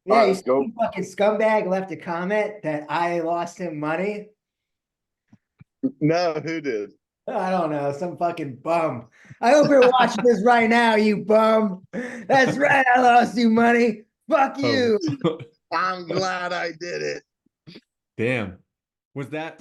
Yeah, you see Go. some fucking scumbag left a comment that I lost him money. No, who did? I don't know, some fucking bum. I hope you're watching this right now, you bum. That's right, I lost you money. Fuck Oh, you. I'm glad I did it. damn. Was that?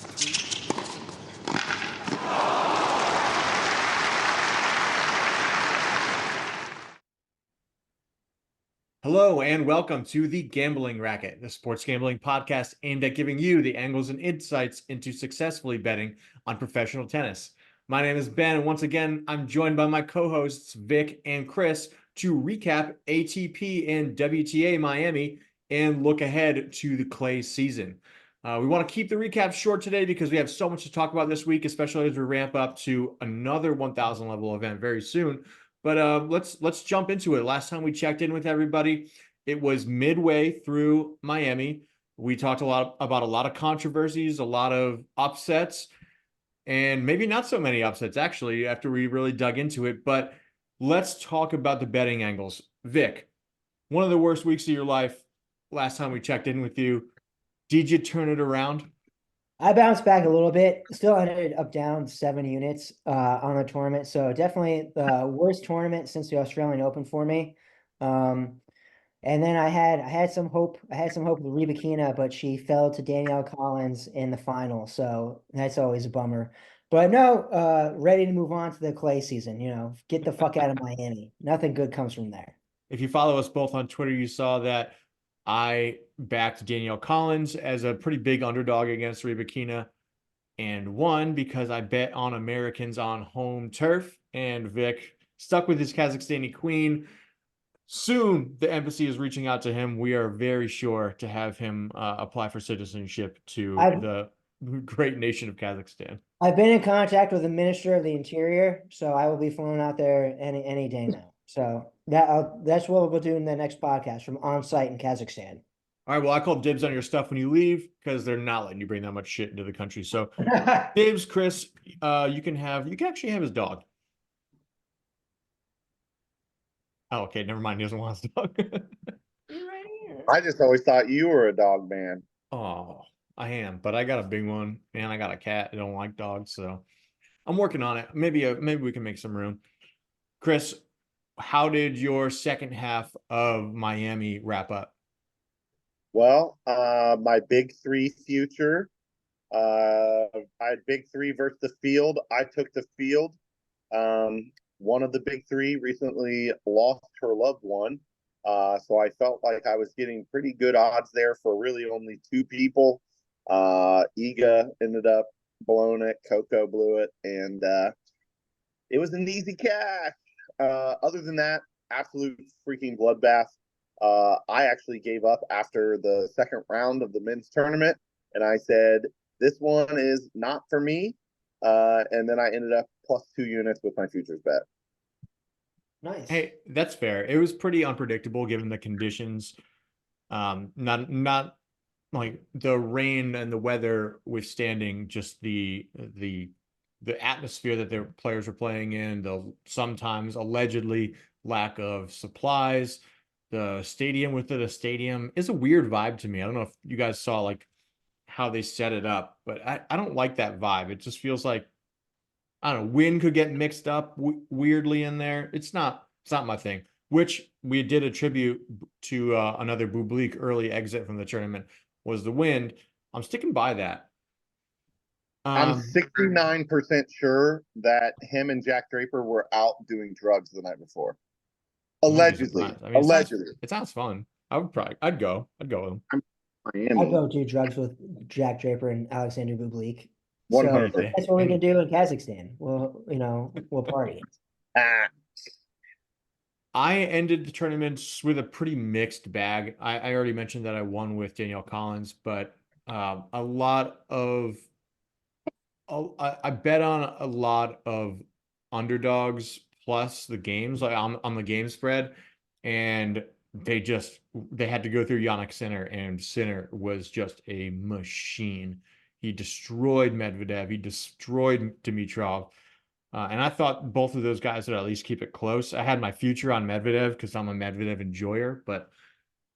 Hello and welcome to the Gambling Racket, the sports gambling podcast aimed at giving you the angles and insights into successfully betting on professional tennis. My name is Ben, and once again, I'm joined by my co-hosts Vic and Chris to recap ATP and WTA Miami and look ahead to the clay season. We want to keep the recap short today because we have so much to talk about this week, especially as we ramp up to another 1,000 level event very soon. But let's jump into it. Last time we checked in with everybody, it was midway through Miami. We talked about a lot of controversies, a lot of upsets, and maybe not so many upsets actually after we really dug into it. But let's talk about the betting angles. Vic, one of the worst weeks of your life. Last time we checked in with you, did you turn it around? I bounced back a little bit. Still ended up down 7 units on the tournament. So definitely the worst tournament since the Australian Open for me. Um, and then I had some hope. I had some hope with Rybakina, but she fell to Danielle Collins in the final. So that's always a bummer. But no, ready to move on to the clay season. Get the fuck out of Miami. Nothing good comes from there. If you follow us both on Twitter, you saw that I backed Danielle Collins as a pretty big underdog against Rybakina and won because I bet on Americans on home turf. And Vic stuck with his Kazakhstani queen. Soon, the embassy is reaching out to him. We are very sure to have him apply for citizenship to I've the great nation of Kazakhstan. I've been in contact with the Minister of the Interior, so I will be flown out there any day now. So that's what we'll do in the next podcast from on site in Kazakhstan. All right, well, I call dibs on your stuff when you leave because they're not letting you bring that much shit into the country. So dibs, Chris, you can actually have his dog. Oh, okay, never mind. He doesn't want his dog. Right here. I just always thought you were a dog man. Oh, I am, but I got a big one and I got a cat. I don't like dogs, so I'm working on it. Maybe we can make some room. Chris, how did your second half of Miami wrap up? Well, my big three future. I had big three versus the field. I took the field. One of the big three recently lost her loved one. So I felt like I was getting pretty good odds there for really only two people. Iga ended up blowing it, Coco blew it, and it was an easy cash. Other than that, absolute freaking bloodbath. I actually gave up after the second round of the men's tournament, and I said, this one is not for me. And then I ended up plus 2 units with my futures bet. Nice. Hey, that's fair. It was pretty unpredictable given the conditions. Not like the rain and the weather withstanding just the atmosphere that their players were playing in, the sometimes allegedly lack of supplies. The stadium within a stadium is a weird vibe to me. I don't know if you guys saw like how they set it up, but I don't like that vibe. It just feels like, I don't know, wind could get mixed up weirdly in there. It's not my thing, which we did attribute to another Bublik early exit from the tournament was the wind. I'm sticking by that. I'm 69% sure that him and Jack Draper were out doing drugs the night before. Allegedly. I mean, Allegedly. it sounds fun. I'd go with them. I'll Miami. go do drugs with Jack Draper and Alexander Bublik. So 100. that's what we can do in Kazakhstan. We'll party. Ah, I ended the tournaments with a pretty mixed bag. I already mentioned that I won with Danielle Collins, but a lot of I bet on a lot of underdogs plus the games, like on the game spread, and they had to go through Yannick Sinner, and Sinner was just a machine. He destroyed Medvedev. He destroyed Dimitrov. And I thought both of those guys would at least keep it close. I had my future on Medvedev because I'm a Medvedev enjoyer, but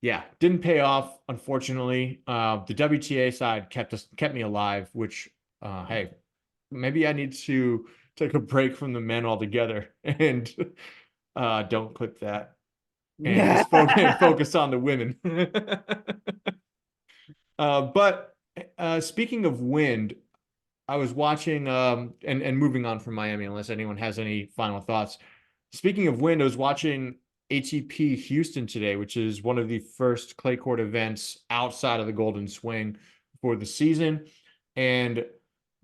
Yeah, didn't pay off, unfortunately. The WTA side kept me alive, which hey, maybe I need to take a break from the men altogether and don't click that and just focus on the women. But speaking of wind, I was watching and moving on from Miami, unless anyone has any final thoughts. Speaking of wind, I was watching ATP Houston today, which is one of the first clay court events outside of the Golden Swing for the season. And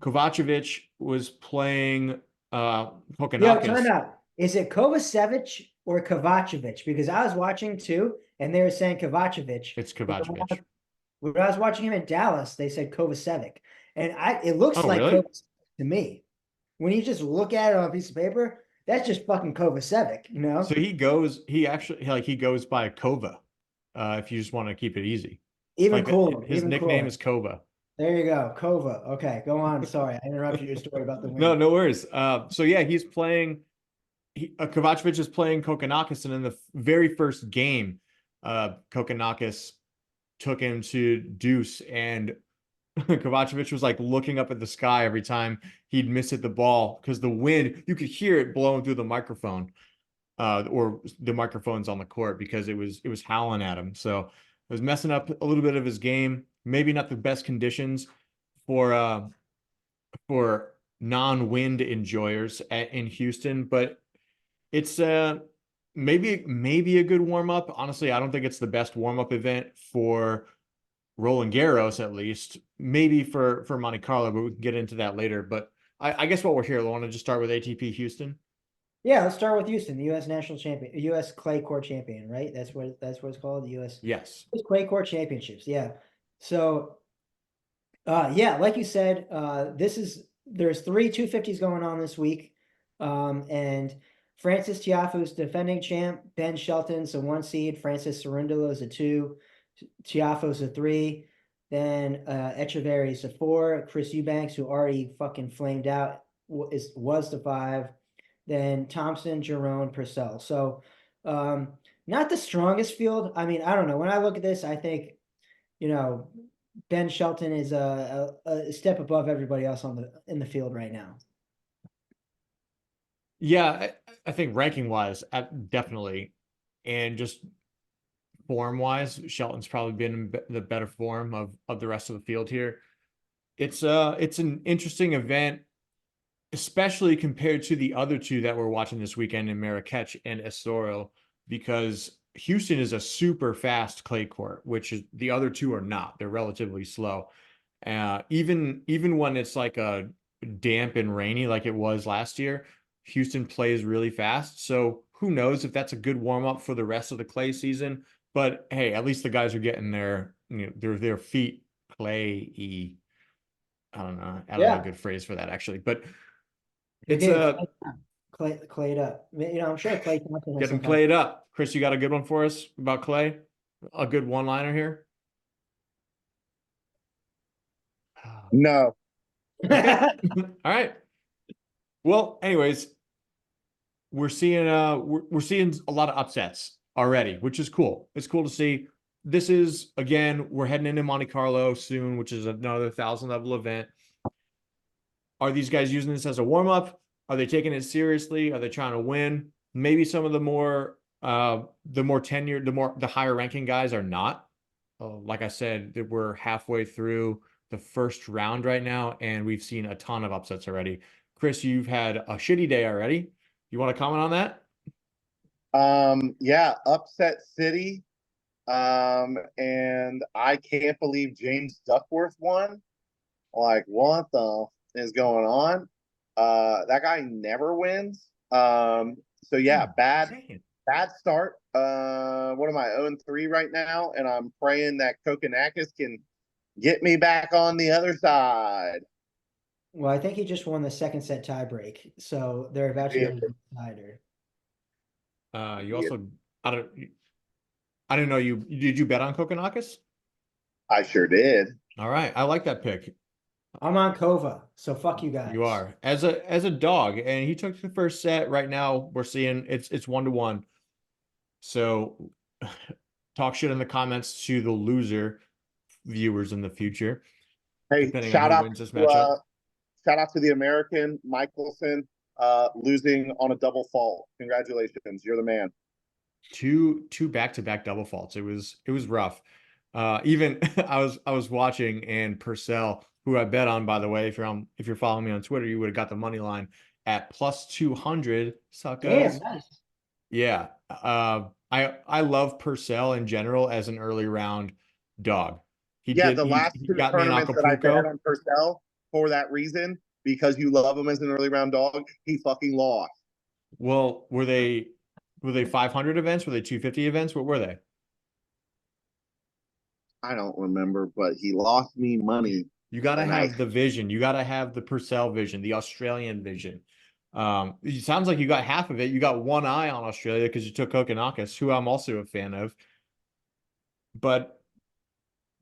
Kovacevic was playing Yo, time Kokkinakis. out. Is it Kovacevic or Kovacevic? Because I was watching too, and they were saying Kovacevic. It's But Kovacevic. when I was watching him in Dallas, they said Kovacevic. And it looks Oh, like really? Kovacevic to me. When you just look at it on a piece of paper, that's just fucking Kovacevic, you know? So he goes by Kova, if you just want to keep it easy. Even Like cooler, his even nickname cooler. is Kova. There you go, Kova. Okay, go on. Sorry, I interrupted your story about the No, win. no worries. So yeah, he's playing. Kovacevic is playing Kokkinakis, and in the very first game, Kokkinakis took him to deuce, and Kovacevic was like looking up at the sky every time he'd miss hit the ball because the wind, you could hear it blowing through the microphone, or the microphones on the court because it was howling at him. So it was messing up a little bit of his game. Maybe not the best conditions for non-wind enjoyers in Houston, but it's maybe a good warm-up. Honestly, I don't think it's the best warm-up event for Roland Garros, at least. Maybe for Monte Carlo, but we can get into that later. But I guess while we're here, I want to just start with ATP Houston. Yeah, let's start with Houston, the U.S. national champion, U.S. clay court champion, right? That's what it's called, the U.S. Yes. Clay court championships. Yeah. So, yeah, like you said, there's three 250s going on this week, and Francis Tiafoe's defending champ, Ben Shelton's a 1 seed, Francis Cerundolo's a 2, Tiafoe's a 3, then Echeverry's a 4, Chris Eubanks, who already fucking flamed out, was the 5. Then Thompson, Jerome, Purcell. So, not the strongest field. I mean, I don't know. When I look at this, I think, Ben Shelton is a step above everybody else in the field right now. Yeah, I think ranking wise, definitely, and just form wise, Shelton's probably been in the better form of the rest of the field here. It's an interesting event, especially compared to the other two that we're watching this weekend in Marrakech and Estoril, because Houston is a super fast clay court, which is the other two are not. They're relatively slow. Even when it's like a damp and rainy like it was last year, Houston plays really fast. So who knows if that's a good warm up for the rest of the clay season? But hey, at least the guys are getting their feet clay-y. I don't know. I don't know a good phrase for that actually, but it's clayed up. I'm sure Clay Thompson has get them some kind clayed up. Chris, you got a good one for us about Clay? A good one-liner here? No. Okay. All right. Well, anyways, we're seeing a lot of upsets already, which is cool. It's cool to see. This is, again, we're heading into Monte Carlo soon, which is another 1,000 level event. Are these guys using this as a warm-up? Are they taking it seriously? Are they trying to win? Maybe some of the more tenured, the higher ranking guys are not. Like I said, we're halfway through the first round right now, and we've seen a ton of upsets already. Chris, you've had a shitty day already. You want to comment on that? Yeah, upset city. And I can't believe James Duckworth won. Like, what the is going on? That guy never wins. So yeah, bad start. What am I, 0-3 right now? And I'm praying that Kokkinakis can get me back on the other side. Well, I think he just won the second set tiebreak, so they're about to go to the decider. You also, I didn't know did you bet on Kokkinakis? I sure did. All right, I like that pick. I'm on Kova, so fuck you guys. You are as a dog, and he took the first set. Right now, we're seeing it's 1-1. So talk shit in the comments to the loser viewers in the future, Hey, depending on who wins this matchup. shout out to the American Michelson losing on a double fault. Congratulations, you're the man. Two back-to-back double faults. It was rough. Even I was watching, and Purcell, who I bet on, by the way, if you're following me on Twitter, you would have got the money line at plus 200. Suckers. Damn, nice. Yeah. I love Purcell in general as an early round dog. The last he two got me in tournaments that I bet Acapulco. on Purcell for that reason, because you love him as an early round dog, he fucking lost. Well, were they 500 events? Were they 250 events? What were they? I don't remember, but he lost me money. You got to have the vision. You got to have the Purcell vision, the Australian vision. It sounds like you got half of it. You got one eye on Australia because you took Kokonakis, who I'm also a fan of. But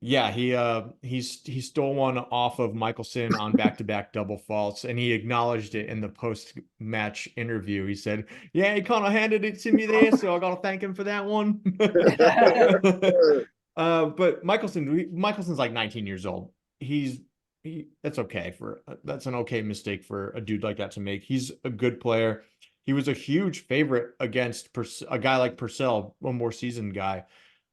yeah, he stole one off of Michelson on back-to-back double faults, and he acknowledged it in the post-match interview. He said, "Yeah, he kind of handed it to me there, so I got to thank him for that one." But Michelson's like 19 years old. That's okay that's an okay mistake for a dude like that to make. He's a good player. He was a huge favorite against a guy like Purcell, a more seasoned guy.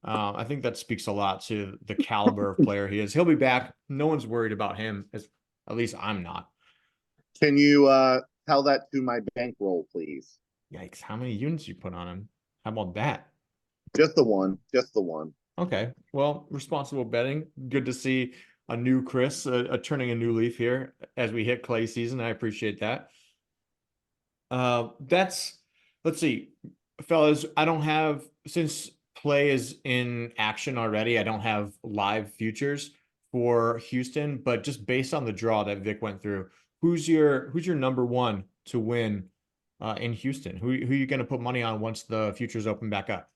I think that speaks a lot to the caliber of player he is. He'll be back. No one's worried about him. At least I'm not. Can you tell that to my bankroll, please? Yikes! How many units you put on him? How about that? Just the one. Just the one. Okay. Well, responsible betting. Good to see a new Chris turning a new leaf here as we hit clay season. I appreciate that. Let's see, fellas. I don't have, since play is in action already, I don't have live futures for Houston, but just based on the draw that Vic went through, who's your number one to win in Houston? Who are you going to put money on once the futures open back up?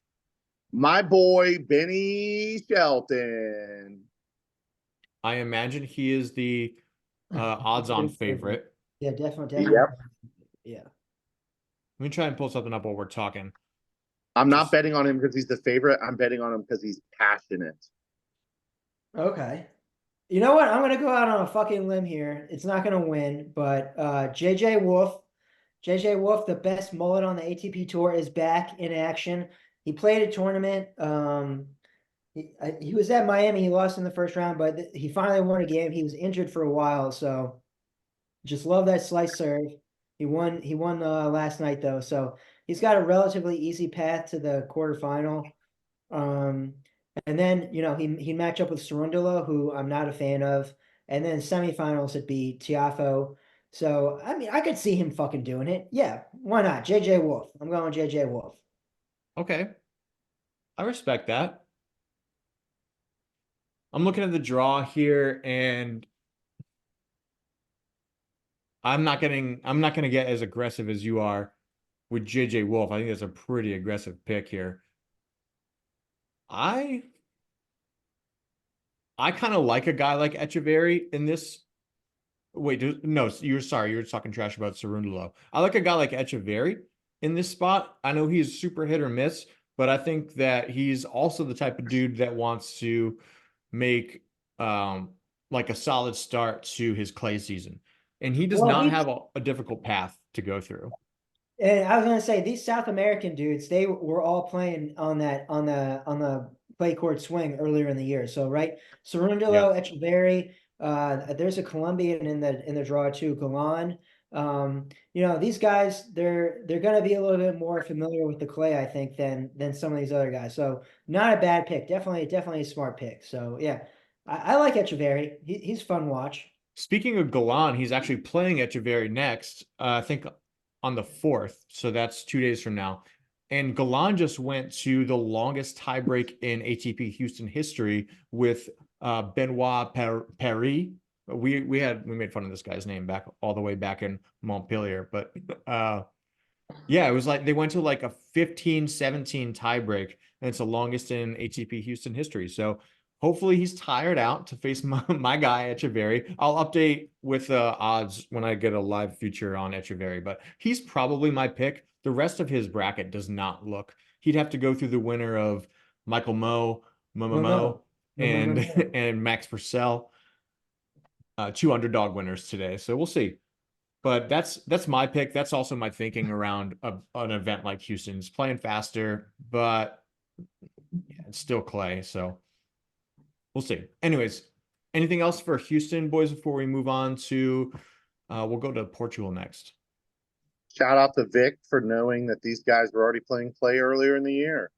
My boy, Benny Shelton. I imagine he is the odds-on favorite. Yeah, definitely. Yep. Yeah. Let me try and pull something up while we're talking. I'm not betting on him because he's the favorite. I'm betting on him because he's passionate. Okay. You know what? I'm going to go out on a fucking limb here. It's not going to win, but JJ Wolf, the best mullet on the ATP Tour, is back in action. He played a tournament. He was at Miami. He lost in the first round, but he finally won a game. He was injured for a while, so just love that slice serve. He won last night though, so he's got a relatively easy path to the quarterfinal. And then he match up with Cerundolo, who I'm not a fan of, and then semifinals it'd be Tiafoe. So I mean, I could see him fucking doing it. Yeah, why not? JJ Wolf. I'm going JJ Wolf. Okay, I respect that. I'm looking at the draw here, and I'm not gonna get as aggressive as you are with JJ Wolf. I think that's a pretty aggressive pick here. I kind of like a guy like Echeverry in this. Wait, no, you were talking trash about Cerundolo. I like a guy like Echeverry in this spot. I know he's super hit or miss, but I think that he's also the type of dude that wants to make like a solid start to his clay season. And he does not have a difficult path to go through. And I was gonna say, these South American dudes, they were all playing on the clay court swing earlier in the year. So right, Cerundolo, Echeverry, there's a Colombian in the draw too, Galan. These guys, they're gonna be a little bit more familiar with the clay, I think, than some of these other guys. So not a bad pick. Definitely a smart pick. So yeah, I like Echeverry. He's fun watch. Speaking of Galan, he's actually playing Echeverry next, I think on the 4th. So that's 2 days from now. And Galan just went to the longest tiebreak in ATP Houston history with Benoit Paris. We made fun of this guy's name all the way back in Montpellier. But yeah, it was like they went to like a 15-17 tiebreak, and it's the longest in ATP Houston history. So hopefully he's tired out to face my guy, Echeverry. I'll update with odds when I get a live future on Echeverry, but he's probably my pick. The rest of his bracket does not look. He'd have to go through the winner of Michael Mo, Mo, and Mo. and Max Purcell. Two underdog winners today. So we'll see. But that's my pick. That's also my thinking around an event like Houston's playing faster, but yeah, it's still clay. So we'll see. Anyways, anything else for Houston, boys, before we move on to we'll go to Portugal next. Shout out to Vic for knowing that these guys were already playing clay earlier in the year.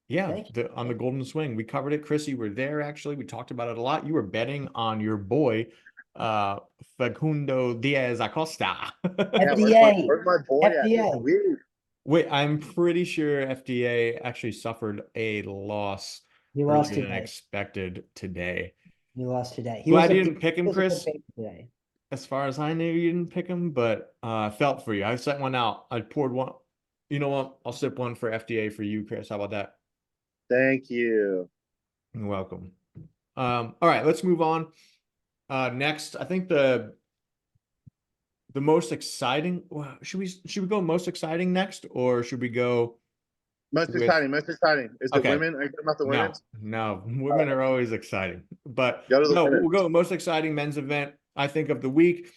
Yeah, on the Golden Swing. We covered it. Chris, you were there actually. We talked about it a lot. You were betting on your boy, Facundo Diaz Acosta. Yeah, FDA. where's my boy at this FDA. week? Wait, I'm pretty sure FDA actually suffered a loss He lost earlier than today. expected today. He lost today. Glad you didn't pick him, He was a good Chris. favorite today. As far as I knew, you didn't pick him, but I felt for you. I sent one out. I poured one. You know what? I'll sip one for FDA for you, Chris. How about that? Thank you. You're welcome. All right, let's move on. Next, I think the most exciting. Should we go most exciting next, or should we go Most with exciting. Is it okay? women? Are you talking about the No, women's? no, women are always exciting, but Go to the no, women's. we'll go most exciting men's event I think of the week,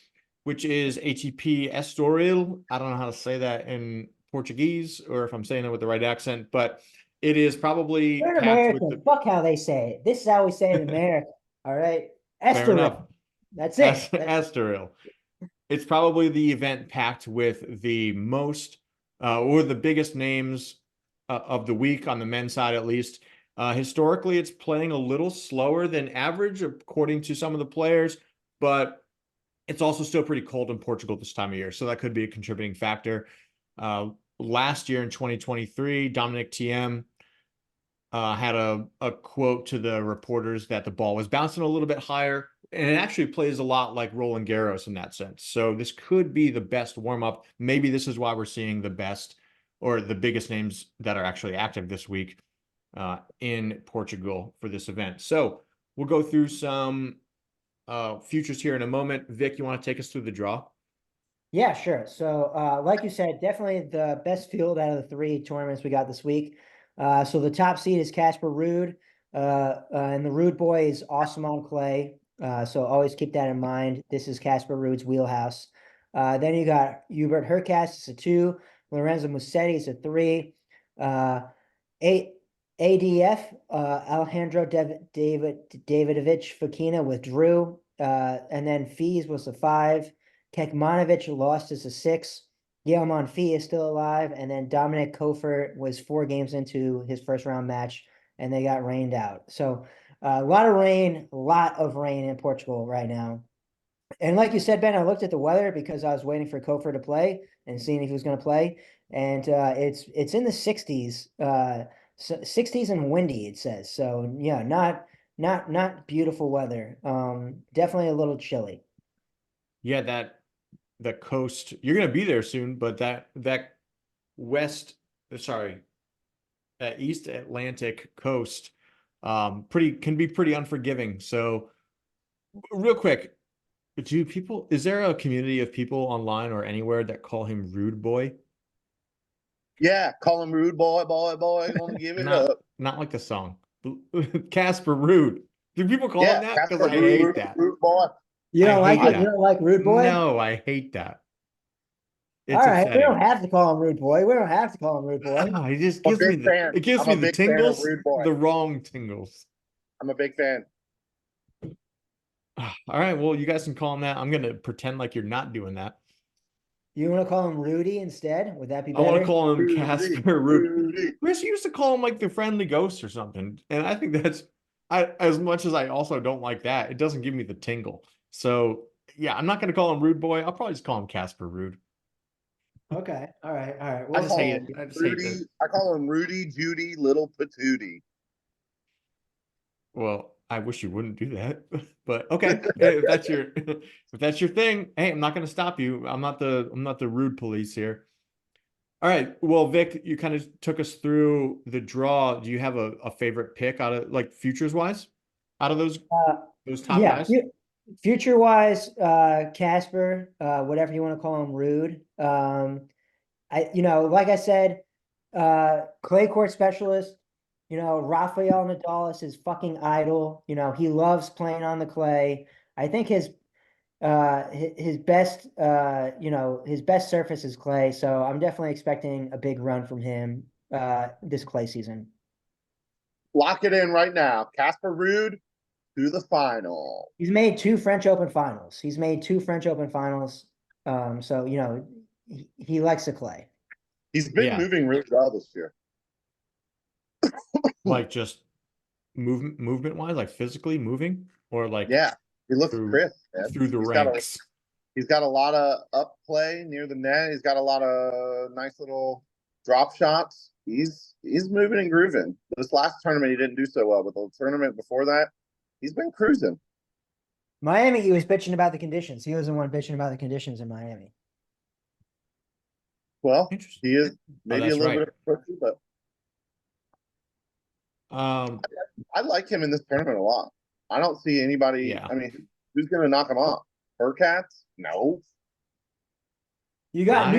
which is ATP Estoril. I don't know how to say that in Portuguese or if I'm saying it with the right accent, but it is probably We're in packed with America. Fuck how they say it. This is how we say it in America. All right. fair enough. That's it. Estoril. It's probably the event packed with the most or the biggest names of the week on the men's side, at least. Historically, it's playing a little slower than average, according to some of the players, but it's also still pretty cold in Portugal this time of year. So that could be a contributing factor. Last year in 2023, Dominic Thiem had a quote to the reporters that the ball was bouncing a little bit higher, and it actually plays a lot like Roland Garros in that sense. So this could be the best warm-up. Maybe this is why we're seeing the best or the biggest names that are actually active this week in Portugal for this event. So we'll go through some futures here in a moment. Vic, you want to take us through the draw? Yeah, sure. So, like you said, definitely the best field out of the three tournaments we got this week. So the top seed is Casper Ruud, and the Ruud boy is awesome on clay. So always keep that in mind. This is Casper Ruud's wheelhouse. Then you got Hubert Hurkacz, it's a 2. Lorenzo Musetti is a 3. ADF, Alejandro Davidovich Fokina withdrew. And then Fees was a 5. Kekmanovic lost as a 6. Gael Monfils is still alive. And then Dominic Kofer was 4 games into his first round match, and they got rained out. So a lot of rain in Portugal right now. And like you said, Ben, I looked at the weather because I was waiting for Kofer to play and seeing if he was going to play. And it's in the 60s, 60s and windy, it says. So yeah, not beautiful weather. Definitely a little chilly. Yeah, the coast, you're going to be there soon, but that East Atlantic coast can be pretty unforgiving. So real quick, is there a community of people online or anywhere that call him Rude Boy? Yeah, call him Rude Boy, gonna give it up. Not like the song. Casper Rude. Do people call him that? Because I Rude, hate that. Rude Boy. You don't like it? That. You don't like Rude Boy? No, I hate that. It's all right, upsetting. We don't have to call him Rude Boy. We don't have to call him Rude Boy. He just gives me the tingles, the wrong tingles. I'm a big fan. All right, well, you guys can call him that. I'm gonna pretend like you're not doing that. You want to call him Rudy instead? Would that be better? I want to call him Casper Rudy. Chris used to call him like the friendly ghost or something, and I think as much as I also don't like that, it doesn't give me the tingle. So yeah, I'm not gonna call him Rude Boy. I'll probably just call him Casper Rude. Okay. All right. Well, I call him Rudy Judy Little Patootie. Well, I wish you wouldn't do that, but okay. If that's your thing, hey, I'm not going to stop you. I'm not the rude police here. All right. Well, Vic, you kind of took us through the draw. Do you have a favorite pick out of like futures wise out of those top guys? Future wise, Casper, whatever you want to call him, Rude. Like I said, clay court specialist. Rafael Nadal is his fucking idol. He loves playing on the clay. I think his best his best surface is clay. So I'm definitely expecting a big run from him this clay season. Lock it in right now. Casper Ruud to the final. He's made two French Open finals. So he likes the clay. He's been moving really well this year. Like just movement wise, like physically moving, or like he looks crisp, man. Through the ranks. He's got a lot of up play near the net. He's got a lot of nice little drop shots. He's moving and grooving. This last tournament he didn't do so well, but the tournament before that, he's been cruising. Miami, he was bitching about the conditions. He was the one bitching about the conditions in Miami. Well, he is maybe a little bit pushy, but I like him in this tournament a lot. I don't see anybody. I mean, who's going to knock him off? Hurkacz? No. You got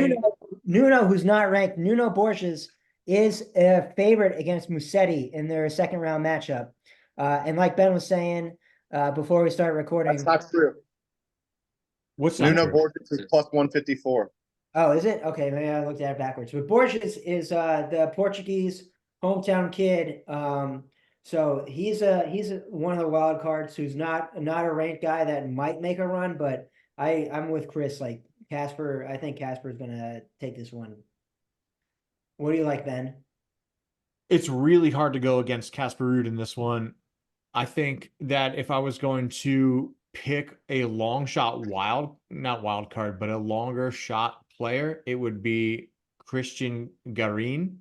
Nuno, who's not ranked. Nuno Borges is a favorite against Musetti in their second round matchup. And like Ben was saying before we started recording, that's not true. What's Nuno Borges is plus 154. Oh, is it? Okay, maybe I looked at it backwards. But Borges is the Portuguese hometown kid. So he's one of the wild cards who's not a ranked guy that might make a run, but I'm with Chris. Like Casper, I think Casper's gonna take this one. What do you like, Ben? It's really hard to go against Casper Ruud in this one. I think that if I was going to pick a long shot not wild card, but a longer shot player, it would be Christian Garin.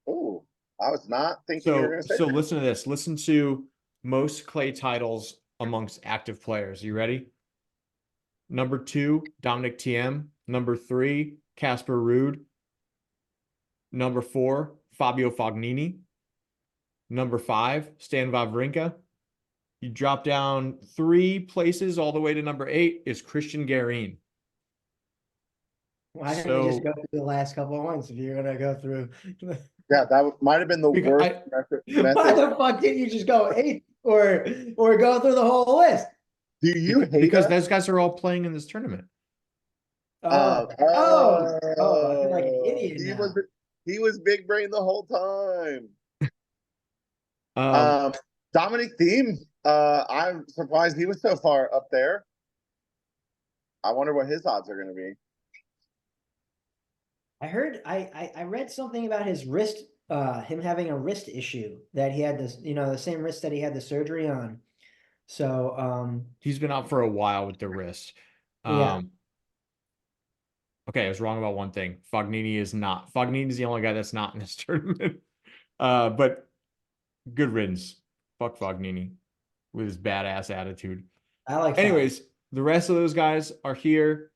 Oh, I was not thinking you were going to say So that. listen to this. Listen to most clay titles amongst active players. You ready? Number 2, Dominic Thiem. Number 3, Casper Ruud. Number 4, Fabio Fognini. Number 5, Stan Wawrinka. You drop down 3 places all the way to number 8 is Christian Garin. Why don't we just go through the last couple of ones if you're gonna go through? Yeah, that might have been the worst method. Why the fuck didn't you just go 8 or go through the whole list? Do you hate because us? those guys are all playing in this tournament. I feel like an idiot now. He was big brain the whole time. Dominic Thiem, I'm surprised he was so far up there. I wonder what his odds are going to be. I heard, I read something about his wrist, him having a wrist issue that he had this, the same wrist that he had the surgery on. So, he's been out for a while with the wrist. Yeah. Okay, I was wrong about one thing. Fognini is the only guy that's not in this tournament. But good riddance. Fuck Fognini with his badass attitude. Anyways, the rest of those guys are here.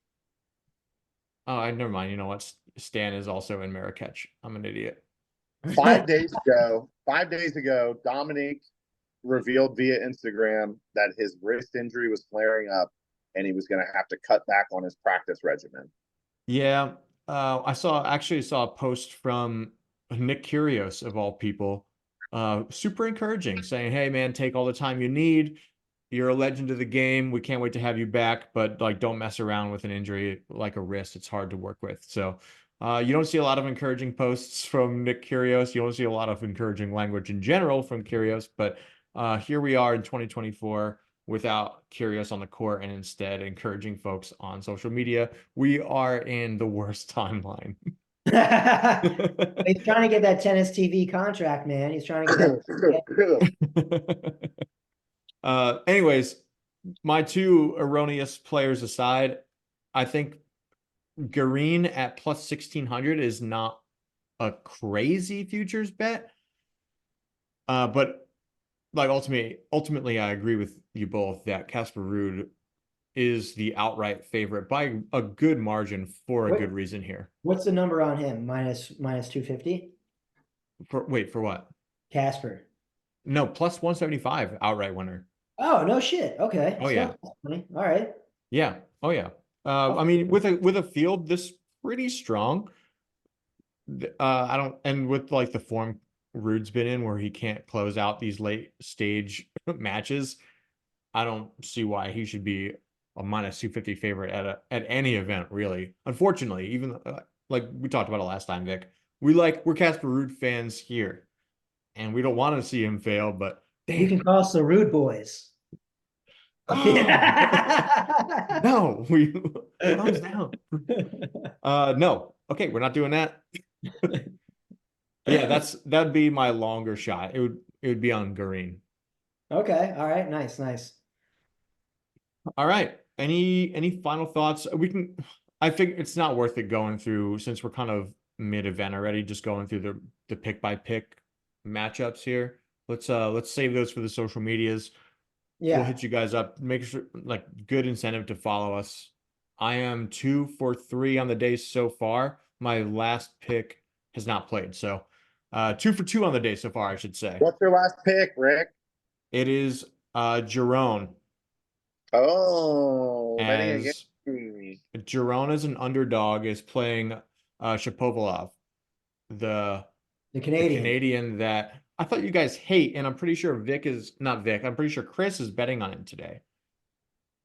Oh, never mind. You know what? Stan is also in Marrakech. I'm an idiot. 5 days ago, Dominic revealed via Instagram that his wrist injury was flaring up and he was going to have to cut back on his practice regimen. Yeah. I saw a post from Nick Kyrgios of all people. Super encouraging, saying, "Hey man, take all the time you need. You're a legend of the game. We can't wait to have you back, but like don't mess around with an injury like a wrist. It's hard to work with." So you don't see a lot of encouraging posts from Nick Kyrgios. You don't see a lot of encouraging language in general from Kyrgios, but here we are in 2024 without Kyrgios on the court and instead encouraging folks on social media. We are in the worst timeline. He's trying to get that tennis TV contract, man. He's trying to get that. Anyways, my 2 erroneous players aside, I think Garin at plus 1600 is not a crazy futures bet. But like ultimately, I agree with you both that Casper Ruud is the outright favorite by a good margin for a good reason here. What's the number on him? Minus 250? For what? Casper. No, plus 175 outright winner. Oh, no shit. Okay. Oh, yeah. All right. Yeah. Oh, yeah. I mean, with a field this pretty strong, I don't, and with like the form Rude's been in where he can't close out these late stage matches, I don't see why he should be a minus 250 favorite at any event, really. Unfortunately, even like we talked about it last time, Vic, we're Casper Ruud fans here, and we don't want to see him fail, but You damn. can call us the Rude Boys. No, we thumbs down. No. Okay, we're not doing that. Yeah, that'd be my longer shot. It would be on Green. Okay. All right. Nice. Nice. All right. Any final thoughts? I think it's not worth it going through since we're kind of mid-event already, just going through the pick by pick matchups here. Let's save those for the social medias. We'll Yeah. hit you guys up. Make sure like good incentive to follow us. I am 2 for 3 on the day so far. My last pick has not played. So 2 for 2 on the day so far, I should say. What's your last pick, Rick? It is Jerome. Oh, betting As against me. Jerome as an underdog is playing Shapovalov, the The the Canadian. Canadian that I thought you guys hate, and I'm pretty sure Vic is not Vic. I'm pretty sure Chris is betting on him today.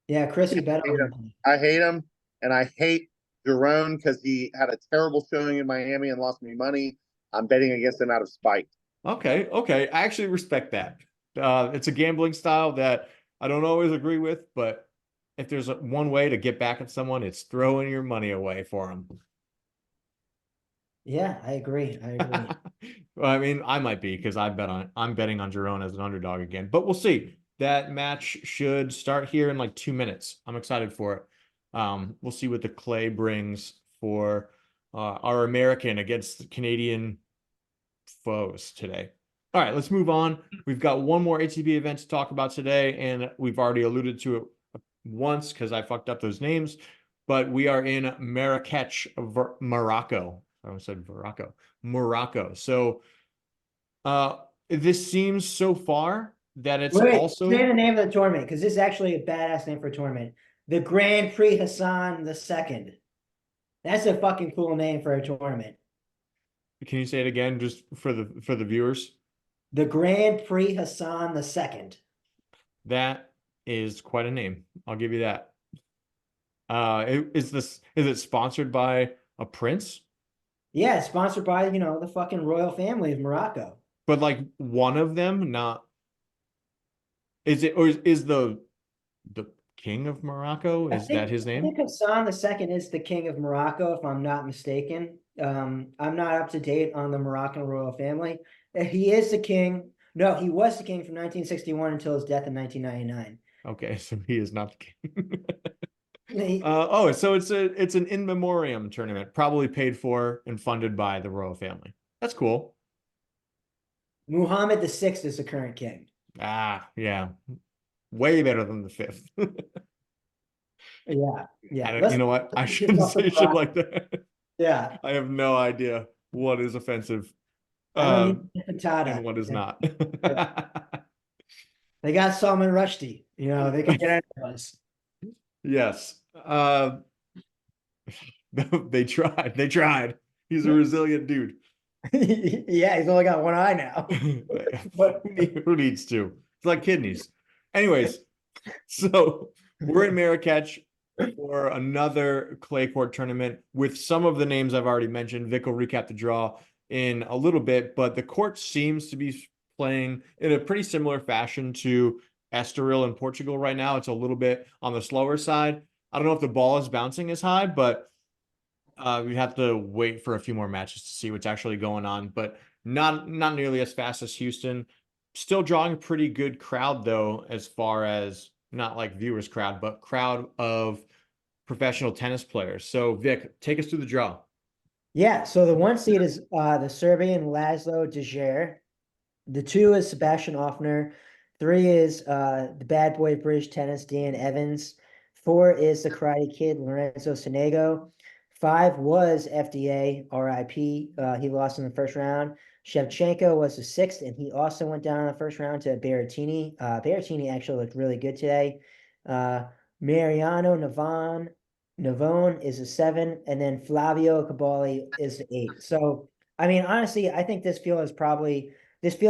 Yeah, Chris, you bet I hate on him. him. I hate him, and I hate Jerome because he had a terrible showing in Miami and lost me money. I'm betting against him out of spite. Okay. I actually respect that. It's a gambling style that I don't always agree with, but if there's one way to get back at someone, it's throwing your money away for them. Yeah, I agree. I agree. Well, I mean, I might be because I'm betting on Jerome as an underdog again, but we'll see. That match should start here in like 2 minutes. I'm excited for it. We'll see what the clay brings for our American against Canadian foes today. All right, let's move on. We've got one more ATP event to talk about today, and we've already alluded to it once because I fucked up those names, but we are in Marrakech, Morocco. I almost said Morocco. So this seems so far that it's Wait, also say the name of the tournament because this is actually a badass name for a tournament. The Grand Prix Hassan II. That's a fucking cool name for a tournament. Can you say it again just for the viewers? The Grand Prix Hassan II. That is quite a name. I'll give you that. Is it sponsored by a prince? Yeah, it's sponsored by, the fucking royal family of Morocco. But like one of them, not is it, or is the king of Morocco? Is that his I name? think Hassan II is the king of Morocco, if I'm not mistaken. I'm not up to date on the Moroccan royal family. He is the king. No, he was the king from 1961 until his death in 1999. Okay, so he is not the king. He- So it's an in memoriam tournament, probably paid for and funded by the royal family. That's cool. Muhammad VI is the current king. Yeah, way better than the fifth. Yeah, yeah. You know what? I Let's get shouldn't off the say shit Morocco. like that. Yeah, I have no idea what is offensive, I don't uh, need patata. and what is not. They got Salman Rushdie. They can get any of us. Yes. They tried. They tried. He's a resilient dude. Yeah, he's only got one eye now. But Who needs to? It's like kidneys. Anyways, so we're in Marrakech for another clay court tournament with some of the names I've already mentioned. Vic will recap the draw in a little bit, but the court seems to be playing in a pretty similar fashion to Estoril in Portugal right now. It's a little bit on the slower side. I don't know if the ball is bouncing as high, but we have to wait for a few more matches to see what's actually going on, but not nearly as fast as Houston. Still drawing a pretty good crowd though, as far as not like viewers crowd, but crowd of professional tennis players. So Vic, take us through the draw. yeah, so the one seed is the Serbian Laszlo Djere. The 2 is Sebastian Offner. 3 is the bad boy of British tennis, Dan Evans. 4 is the Karate Kid, Lorenzo Sonego. 5 was FDA, RIP. He lost in the first round. Shevchenko was the 6th, and he also went down in the first round to Berrettini. Berrettini actually looked really good today. Mariano Navone is a 7, and then Flavio Cabali is the 8. So I mean, honestly, I think this field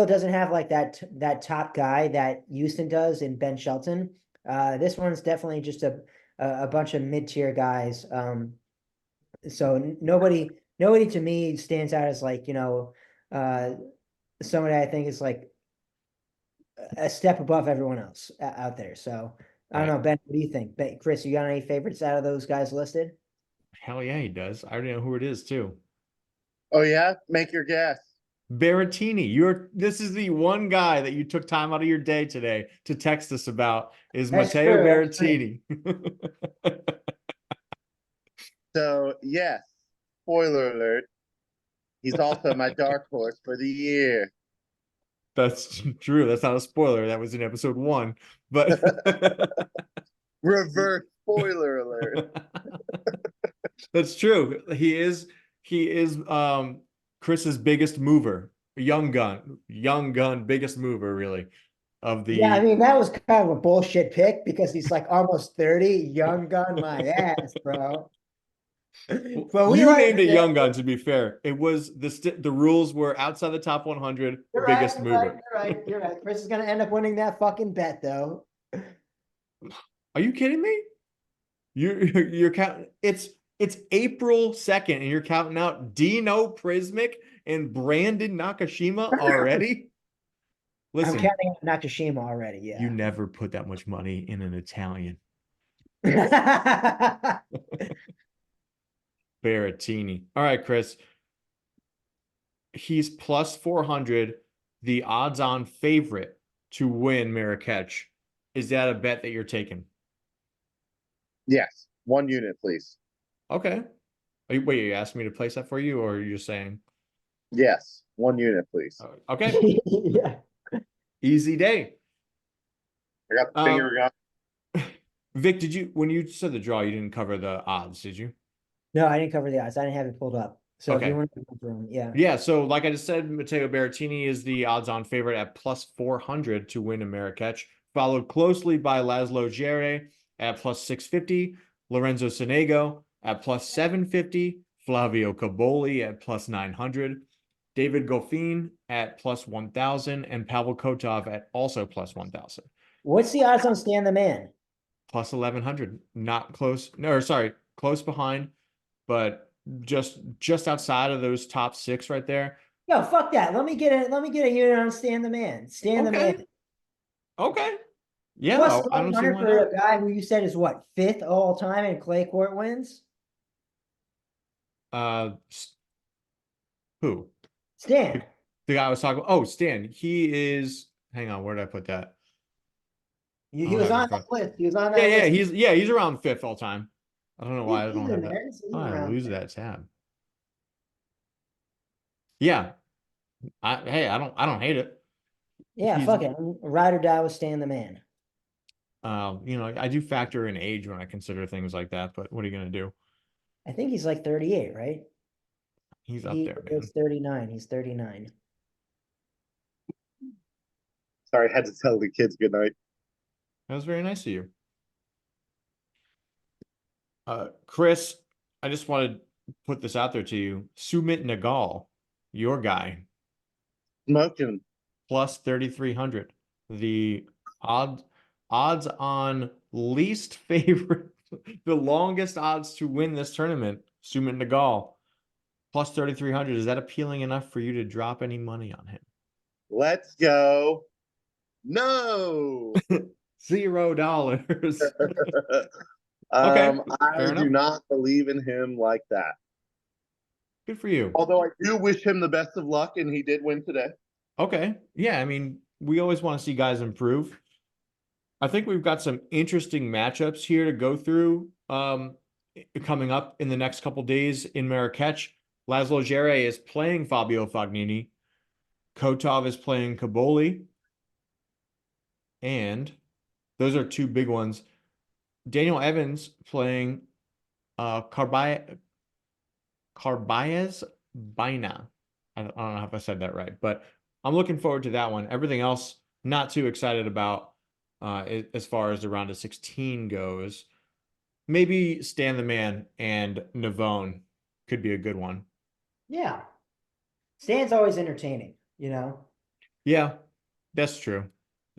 doesn't have like that top guy that Houston does in Ben Shelton. This one's definitely just a bunch of mid-tier guys. So nobody to me stands out as like, somebody I think is like a step above everyone else out there. So I don't Right. know, Ben, what do you think? Chris, you got any favorites out of those guys listed? Hell yeah, he does. I already know who it is too. Oh yeah, make your guess. Berrettini. This is the one guy that you took time out of your day today to text us about is That's Matteo true. That's true. Berrettini. So yes, spoiler alert. He's also my dark horse for the year. That's true. That's not a spoiler. That was in episode 1. But Reverse spoiler alert. that's true. He is Chris's biggest mover. Young gun, biggest mover, really, of Yeah, I the mean, that was kind of a bullshit pick because he's like almost 30, young gun my ass, bro. But we you like named it it. Young Gun, to be fair. It was the rules were outside the top 100, You're right, biggest you're right, mover. you're right, you're right. Chris is gonna end up winning that fucking bet, though. Are you kidding me? You're counting. It's April 2nd, and you're counting out Dino Prismic and Brandon Nakashima already. I'm Listen, counting out Nakashima already, you yeah. never put that much money in an Italian. Berrettini. All right, Chris. He's plus 400, the odds-on favorite to win Marrakech. Is that a bet that you're taking? Yes, 1 unit, please. Okay. Wait, you asked me to place that for you, or are you just saying? Yes, 1 unit, please. Okay. Yeah. Easy day. I got the finger gun. Vic, when you said the draw, you didn't cover the odds, did you? No, I didn't cover the odds. I didn't have it pulled up. So if Okay. you want to go through them, yeah. Yeah, so like I just said, Matteo Berrettini is the odds-on favorite at plus 400 to win in Marrakech, followed closely by Laszlo Djere at plus 650, Lorenzo Sonego at plus 750, Flavio Caboli at plus 900, David Goffin at plus 1,000, and Pavel Kotov at also plus 1,000. What's the odds on Stan the Man? Plus 1,100. Not close. No, sorry, close behind, but just outside of those top 6 right there. Yo, fuck that. Let me get a unit on Stan the Man. Stan the Man. Okay. Yeah, Plus I don't see 100 why for not. a guy who you said is what, 5th all time in clay court wins? Who? Stan. The guy I was talking about. Oh, Stan. He is. Hang on, where did I put that? He was on that list. He was on Yeah, that list. he's around 5th all time. I don't know why I He's don't in have that. there. He's Oh, I around lose there. that tab. Yeah. I don't hate it. Yeah, He's fuck it. Ride or die with Stan the Man. I do factor in age when I consider things like that, but what are you gonna do? I think he's like 38, right? He's up He there, man. is 39. He's 39. Sorry, I had to tell the kids good night. That was very nice of you. Chris, I just wanted to put this out there to you. Sumit Nagal, your guy, Smoking. plus 3,300. The odds on least favorite, the longest odds to win this tournament, Sumit Nagal, plus 3,300. Is that appealing enough for you to drop any money on him? Let's go. No. $0. I fair do enough. not believe in him like that. Good for you. Although I do wish him the best of luck, and he did win today. Okay. Yeah, I mean, we always want to see guys improve. I think we've got some interesting matchups here to go through coming up in the next couple days in Marrakech. Laszlo Djere is playing Fabio Fognini. Kotov is playing Caboli. And those are 2 big ones. Daniel Evans playing Carbaez Baina. I don't know if I said that right, but I'm looking forward to that one. Everything else, not too excited about as far as the round of 16 goes. Maybe Stan the Man and Navone could be a good one. Yeah. Stan's always entertaining, Yeah, that's true.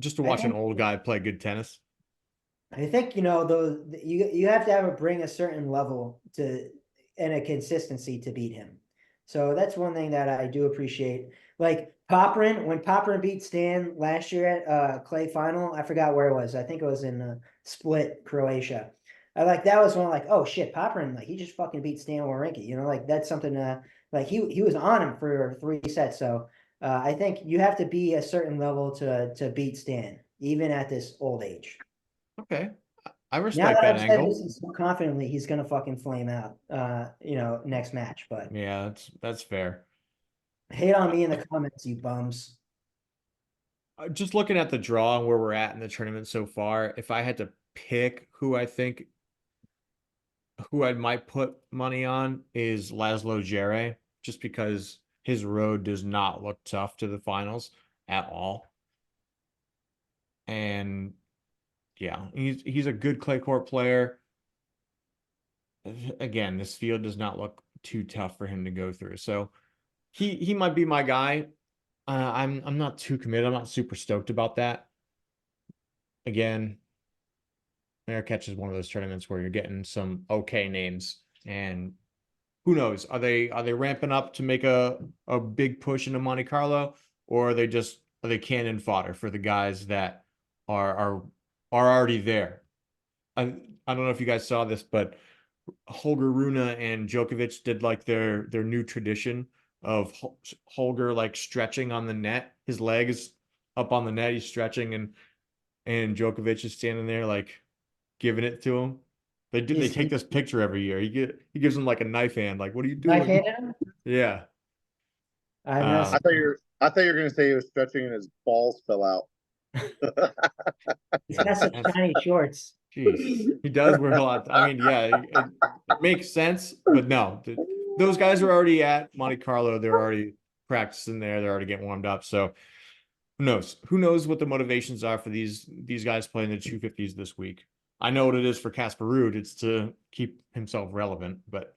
Just to I watch an think old guy play good tennis. I think those you have to bring a certain level to and a consistency to beat him. So that's one thing that I do appreciate. Like Popperin, when Popperin beat Stan last year at clay final, I forgot where it was. I think it was in Split, Croatia. I like that was one like, oh shit, Popperin, like he just fucking beat Stan Wawrinka. Like that's something like he was on him for 3 sets. So I think you have to be a certain level to beat Stan, even at this old age. Okay. I Now respect that that I've said angle. this so confidently, he's gonna fucking flame out, next match. But Yeah, that's fair. hate on Uh, me in the comments, you bums. just looking at the draw and where we're at in the tournament so far, if I had to pick who I might put money on is Laszlo Djere, just because his road does not look tough to the finals at all. And yeah, he's a good clay court player. Again, this field does not look too tough for him to go through. So he might be my guy. I'm not too committed. I'm not super stoked about that. Again, Marrakech is one of those tournaments where you're getting some okay names, and who knows? Are they ramping up to make a big push into Monte Carlo, or are they cannon fodder for the guys that are are are already there? I I don't know if you guys saw this, but Holger Rune and Djokovic did like their new tradition of Holger like stretching on the net. His leg is up on the net. He's stretching, and Djokovic is standing there like giving it to him. They He's take this picture every year. He gives him like a knife hand. Like, what are you knife doing? handed him. Yeah. I've not I Um, seen. thought you were gonna say he was stretching and his balls fell out. He's got such that's tiny shorts. jeez. He does wear a lot. I mean, yeah, it makes sense, but no, those guys are already at Monte Carlo. They're already practicing there. They're already getting warmed up. So who knows? Who knows what the motivations are for these guys playing the 250s this week? I know what it is for Casper Ruud. It's to keep himself relevant, but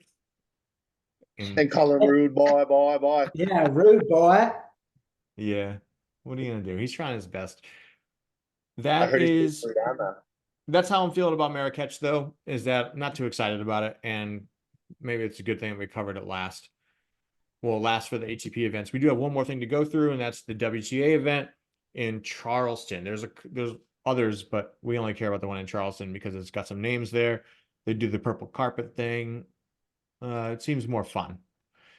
in And call him rude boy, boy, boy. Yeah, rude boy. yeah, what are you gonna do? He's trying his best. I That heard he's is down now. that's how I'm feeling about Marrakech, though, is that I'm not too excited about it. And maybe it's a good thing we covered it last. Well, last for the ATP events. We do have one more thing to go through, and that's the WTA event in Charleston. There's others, but we only care about the one in Charleston because it's got some names there. They do the purple carpet thing. It seems more fun.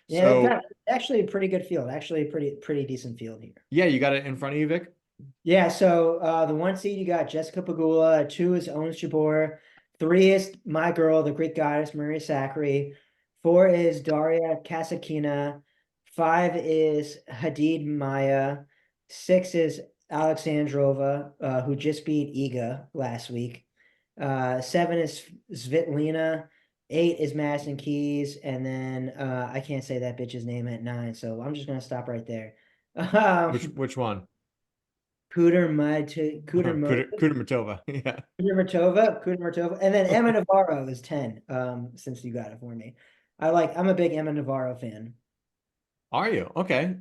Yeah, they've So got actually a pretty good field. Actually, a pretty decent field here. yeah, you got it in front of you, Vic. Yeah, so the 1 seed you got Jessica Pegula, 2 is Ons Jabeur, 3 is my girl, the Greek goddess Maria Sakkari, 4 is Daria Kasatkina, 5 is Hadid Maya, 6 is Alexandrova, who just beat Iga last week. 7 is Svitolina, 8 is Madison Keys, and then I can't say that bitch's name at 9, so I'm just gonna stop right there. Which one? Kudermetova. Yeah. Kudermetova, and then Emma Navarro is 10. Since you got it for me, I'm a big Emma Navarro fan. Are you? Okay.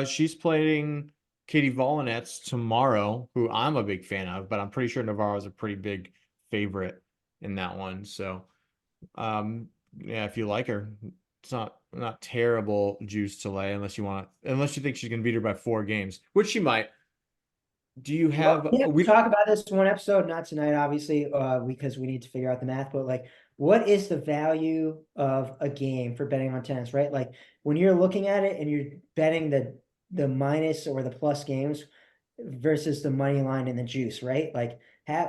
She's playing Katie Volinets tomorrow, who I'm a big fan of, but I'm pretty sure Navarro's a pretty big favorite in that one. So, yeah, if you like her, it's not terrible juice to lay unless you think she's gonna beat her by 4 games, which she might. Do you Well, have yeah, we we talk about this one episode, not tonight, obviously, because we need to figure out the math. But like, what is the value of a game for betting on tennis, right? Like when you're looking at it and you're betting the minus or the plus games versus the money line and the juice, right? Like,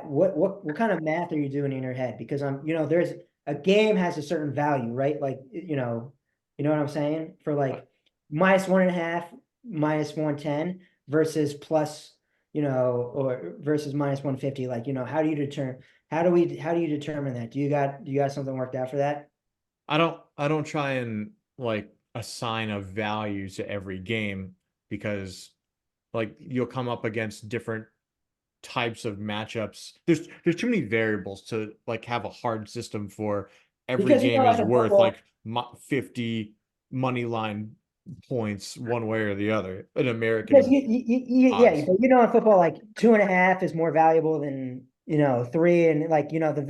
what kind of math are you doing in your head? Because there's a game has a certain value, right? Like, you know what I'm saying? For like -1.5, -110 versus plus or versus -150, like, how do you determine that? Do you got something worked out for that? I don't try and like assign a value to every game because like you'll come up against different types of matchups. There's too many variables to like have a hard system for every Because game like is in worth football, like 50 money line points one way or the other in Because American yeah, odds. but in football, like 2.5 is more valuable than 3, and like the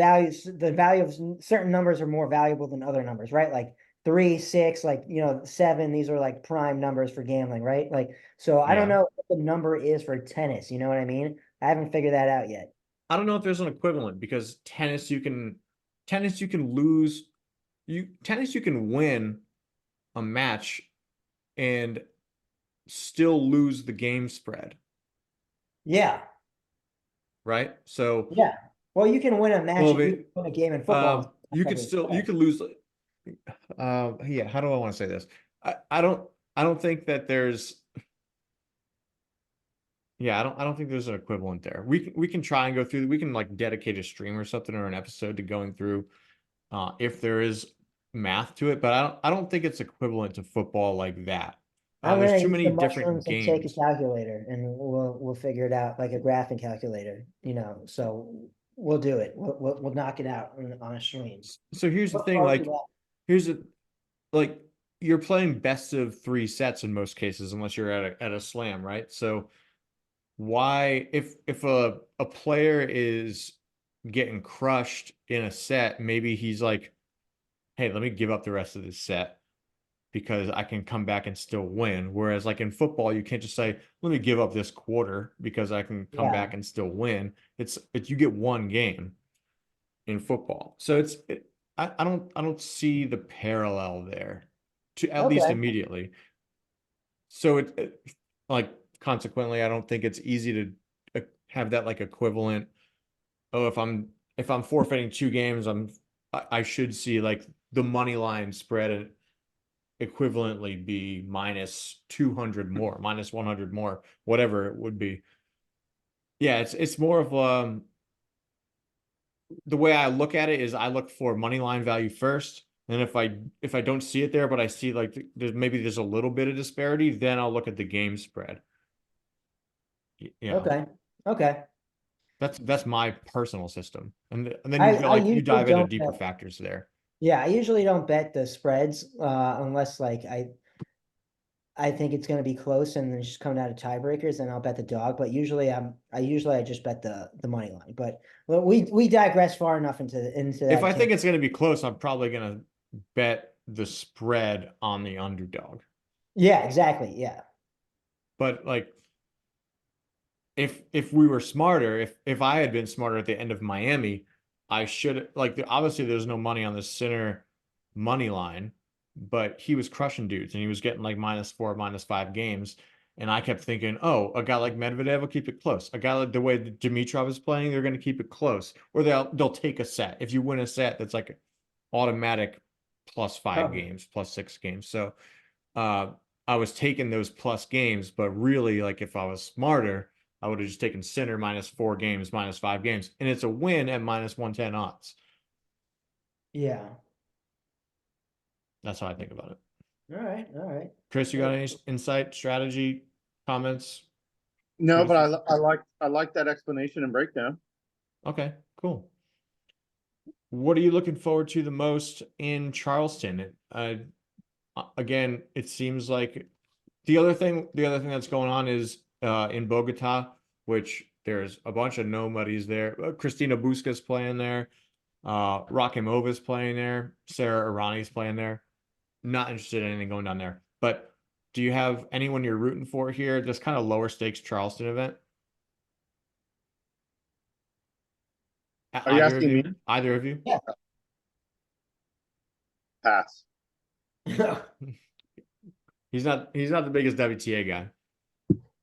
value of certain numbers are more valuable than other numbers, right? Like 3, 6, like 7. These are like prime numbers for gambling, right? Like, so I don't Yeah. know what the number is for tennis. You know what I mean? I haven't figured that out yet. I don't know if there's an equivalent because tennis you can lose tennis you can win a match and still lose the game spread, Yeah, right? So, yeah. Well, you can win a match. well, You can win a game in football. you could still you could lose. Yeah. How do I want to say this? I don't think that there's. Yeah, I don't think there's an equivalent there. We can try and go through. We can like dedicate a stream or something or an episode to going through if there is math to it, but I don't think it's equivalent to football like that. I'm There's gonna too eat many some different mushrooms and take a games. calculator, and we'll figure it out like a graphing calculator. So we'll do it. We'll knock it out on a stream. So here's the Look thing, forward to like that. here's a like you're playing best of three sets in most cases, unless you're at a slam, right? So why if a player is getting crushed in a set, maybe he's like, hey, let me give up the rest of this set because I can come back and still win. Whereas like in football, you can't just say, let me give up this quarter because I can come Yeah. back and still win. It's you get one game in football. So I don't see the parallel there to at least Okay. immediately. So like consequently, I don't think it's easy to have that like equivalent. Oh, if I'm forfeiting two games, I should see like the money line spread equivalently be minus 200 more, minus 100 more, whatever it would be. Yeah, it's more of the way I look at it is I look for money line value first. And if I don't see it there, but I see like there's a little bit of disparity, then I'll look at the game spread. You know, Okay. Okay. that's my personal system. And then you feel I like you usually dive into don't deeper bet. factors there. Yeah, I usually don't bet the spreads unless like I think it's going to be close and then just come down to tiebreakers, and I'll bet the dog. But I just bet the money line. But well, we digress far enough into If that I think tangent. it's going to be close, I'm probably going to bet the spread on the underdog. Yeah, exactly. Yeah. But like if we were smarter, if I had been smarter at the end of Miami, I should like obviously there's no money on the center money line, but he was crushing dudes and he was getting like -4, -5 games. And I kept thinking, oh, a guy like Medvedev will keep it close. A guy like the way that Dimitrov is playing, they're going to keep it close, or they'll take a set. If you win a set, that's like automatic +5 Oh, games, +6 games. So uh, I was taking those plus games, but really, like if I was smarter, I would have just taken center -4 games, -5 games, and it's a win at -110 odds. yeah. That's how I think about it. All right. All right. Chris, you got any insight, strategy, comments? No, but Criticism? I like that explanation and breakdown. Okay, cool. What are you looking forward to the most in Charleston? Again, it seems like the other thing that's going on is in Bogota, which there's a bunch of nobodies there. Christina Busca's playing there. Rakimova's playing there. Sarah Irani's playing there. Not interested in anything going down there. But do you have anyone you're rooting for here? This kind of lower stakes Charleston event? Are you Either of asking me? you? Either of you? Yeah. Pass. He's not the biggest WTA guy.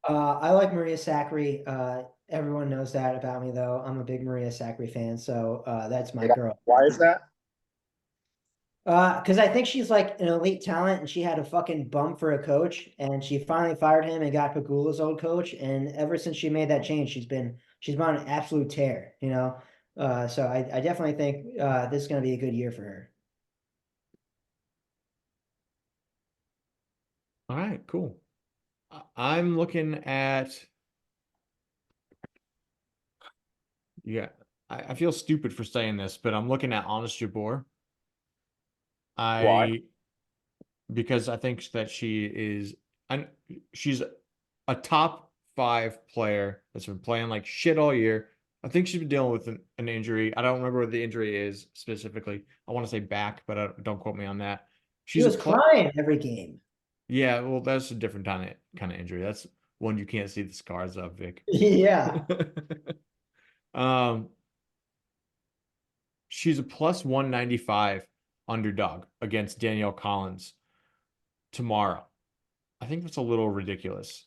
I like Maria Sakkari. Everyone knows that about me, though. I'm a big Maria Sakkari fan, so that's my girl. Why is that? Because I think she's like an elite talent, and she had a fucking bump for a coach, and she finally fired him and got Pegula's old coach. And ever since she made that change, she's been on an absolute tear. So I definitely think this is going to be a good year for her. All right, cool. I'm looking at yeah. I feel stupid for saying this, but I'm looking at Honest Jabeur. Why? I because I think that she's a top 5 player that's been playing like shit all year. I think she's been dealing with an injury. I don't remember what the injury is specifically. I want to say back, but don't quote me on that. She was crying every game. Yeah, well, that's a different kind of injury. That's one you can't see the scars of, Vic. Yeah. She's a plus 195 underdog against Danielle Collins tomorrow. I think that's a little ridiculous.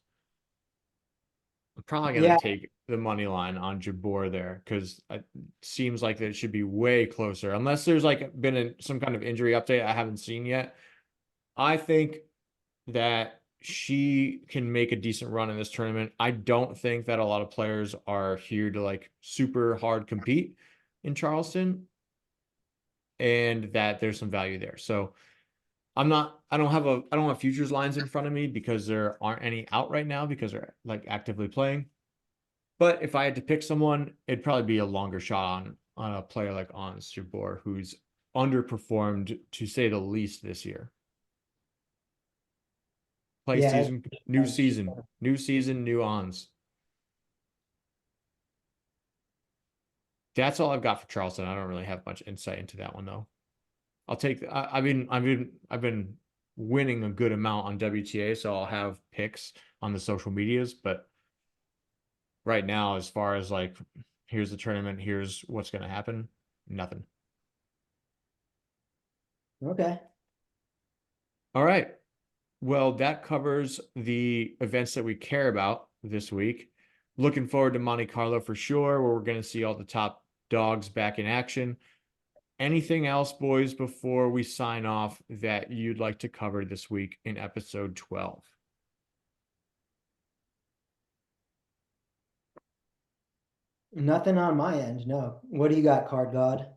I'm probably going to take the money line on Jabeur there because it seems like that it should be way closer, unless there's like been some kind of injury update I haven't seen yet. I think that she can make a decent run in this tournament. I don't think that a lot of players are here to like super hard compete in Charleston, and that there's some value there. So I don't have futures lines in front of me because there aren't any out right now because they're like actively playing. But if I had to pick someone, it'd probably be a longer shot on a player like Ons Jabeur, who's underperformed to say the least this year. New season, new Ons. That's all I've got for Charleston. I don't really have much insight into that one though. I've been winning a good amount on WTA, so I'll have picks on the social medias, but right now, as far as like, here's the tournament, here's what's going to happen, nothing. Okay. All right. Well, that covers the events that we care about this week. Looking forward to Monte Carlo for sure, where we're going to see all the top dogs back in action. Anything else, boys, before we sign off that you'd like to cover this week in episode 12? Nothing on my end, no. What do you got, Card God?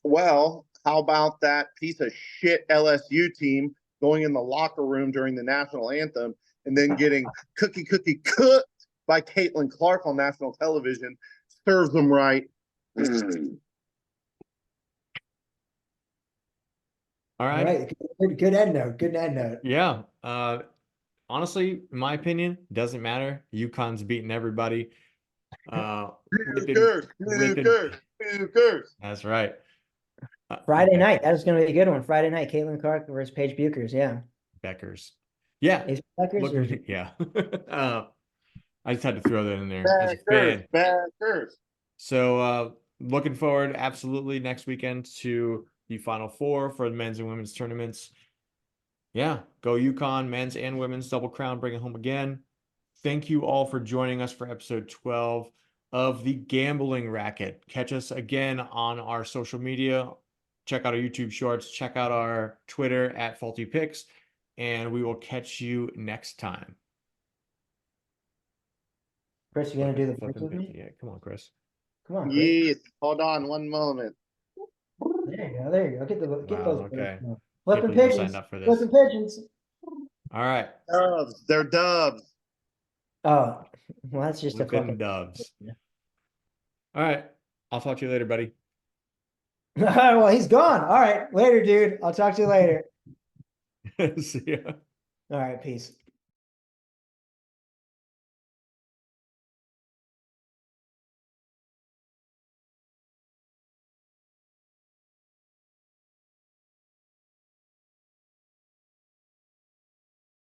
Well, how about that piece of shit LSU team going in the locker room during the national anthem and then getting cookie cooked by Caitlin Clark on national television? Serves them right. All right. Good end note. Good end note. Yeah. Honestly, in my opinion, doesn't matter. UConn's beating everybody. That's right. Friday night. That was going to be a good one. Friday night, Caitlin Clark versus Paige Buchers. Yeah. Beckers. Yeah. Yeah. I just had to throw that in there as a fan. Beckers. So looking forward absolutely next weekend to the Final Four for the men's and women's tournaments. Yeah, go UConn, men's and women's double crown, bring it home again. Thank you all for joining us for episode 12 of the Gambling Racket. Catch us again on our social media. Check out our YouTube shorts. Check out our Twitter at Faulty Picks, and we will catch you next time. Chris, you gonna do the flips with me? Yeah, come on, Chris. Come on, Chris. Yes. Hold on one moment. There you go. There you go. Get those. Okay. Flipping pigeons. Signed up for this. Flipping pigeons. All right. Dubs. They're dubs. Oh, well, that's just Flipping a fucking dubs. All right. I'll talk to you later, buddy. Well, he's gone. All right. Later, dude. I'll talk to you later. See ya. All right. Peace.